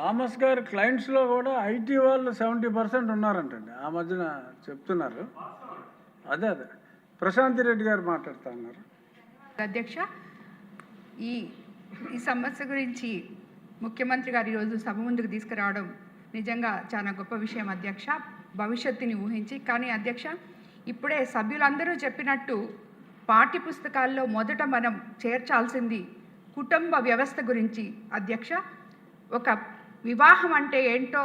Thomas గారి క్లయింట్స్లో కూడా IT వాళ్ళు 70% ఉన్నారంటండి. ఆ మధ్యన చెప్తున్నారు. అదే ప్రశాంతి రెడ్డి గారు మాట్లాడుతూ ఉన్నారు. అధ్యక్ష, ఈ సమస్య గురించి ముఖ్యమంత్రి గారు ఈరోజు సభ ముందుకు తీసుకురావడం నిజంగా చాలా గొప్ప విషయం అధ్యక్ష, భవిష్యత్తుని ఊహించి. కానీ అధ్యక్ష, ఇప్పుడే సభ్యులందరూ చెప్పినట్టు పాఠ్య పుస్తకాల్లో మొదట మనం చేర్చాల్సింది కుటుంబ వ్యవస్థ గురించి అధ్యక్ష. ఒక వివాహం అంటే ఏంటో,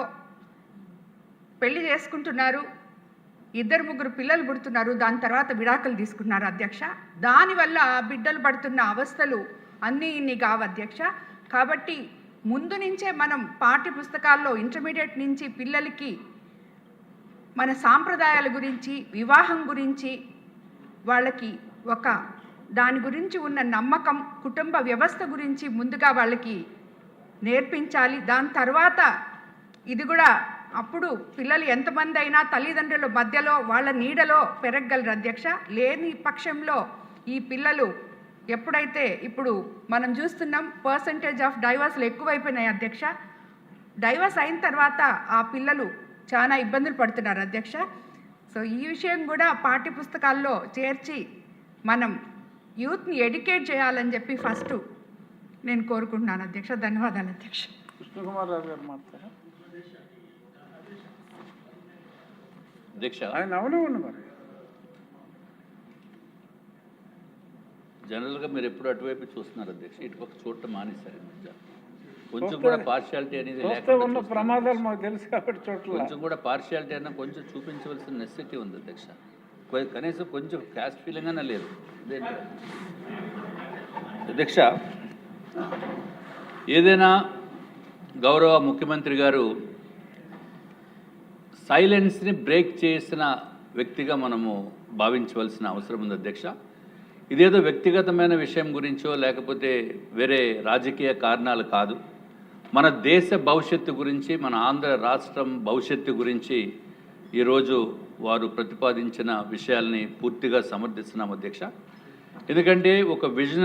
పెళ్లి చేసుకుంటున్నారు, 2-3 పిల్లలు పుడుతున్నారు, దాని తర్వాత విడాకులు తీసుకున్నారు అధ్యక్ష. దానివల్ల బిడ్డలు పడుతున్న అవస్థలు అన్నీ ఇన్ని కావు అధ్యక్ష. కాబట్టి ముందు నుంచే మనం పాఠ్య పుస్తకాల్లో ఇంటర్మీడియట్ నుంచి పిల్లలకి మన సాంప్రదాయాల గురించి, వివాహం గురించి, వాళ్ళకి ఒక దాని గురించి ఉన్న నమ్మకం, కుటుంబ వ్యవస్థ గురించి ముందుగా వాళ్ళకి నేర్పించాలి. దాని తర్వాత ఇది కూడా అప్పుడు పిల్లలు ఎంతమంది అయినా తల్లిదండ్రుల మధ్యలో వాళ్ళ నీడలో పెరగగలరు అధ్యక్ష. లేని పక్షంలో ఈ పిల్లలు ఎప్పుడైతే ఇప్పుడు మనం చూస్తున్నాం పర్సంటేజ్ ఆఫ్ డైవర్స్లు ఎక్కువైపోయినాయి అధ్యక్ష. డైవర్స్ అయిన తర్వాత ఆ పిల్లలు చాలా ఇబ్బందులు పడుతున్నారు అధ్యక్ష. సో ఈ విషయం కూడా పాఠ్య పుస్తకాల్లో చేర్చి మనం యూత్ని ఎడ్యుకేట్ చేయాలని చెప్పి ఫస్ట్ నేను కోరుకుంటున్నాను అధ్యక్ష. ధన్యవాదాలు అధ్యక్ష. కృష్ణకుమార్ రావు గారు మాట్లాడారు అధ్యక్ష. ఆయన అవును మరి జనరల్గా మీరు ఎప్పుడు అటువైపు చూస్తున్నారు అధ్యక్ష, ఇటుపక్క చూడటం మానేశారు. కొంచెం కూడా పార్షియాలిటీ అనేది ఉన్న ప్రమాదాలు మాకు తెలుసు కాబట్టి చోట్ల కొంచెం కూడా పార్షియాలిటీ అన్నా కొంచెం చూపించవలసిన నెసెసిటీ ఉంది అధ్యక్ష. కనీసం కొంచెం క్యాస్ట్ ఫీలింగ్ అన్నా లేదు అధ్యక్ష. ఏదైనా గౌరవ ముఖ్యమంత్రి గారు సైలెన్స్ని బ్రేక్ చేసిన వ్యక్తిగా మనము భావించవలసిన అవసరం ఉంది అధ్యక్ష. ఇదేదో వ్యక్తిగతమైన విషయం గురించో లేకపోతే వేరే రాజకీయ కారణాలు కాదు. మన దేశ భవిష్యత్తు గురించి, మన ఆంధ్ర రాష్ట్రం భవిష్యత్తు గురించి ఈరోజు వారు ప్రతిపాదించిన విషయాల్ని పూర్తిగా సమర్థిస్తున్నాం అధ్యక్ష. ఎందుకంటే ఒక విజన్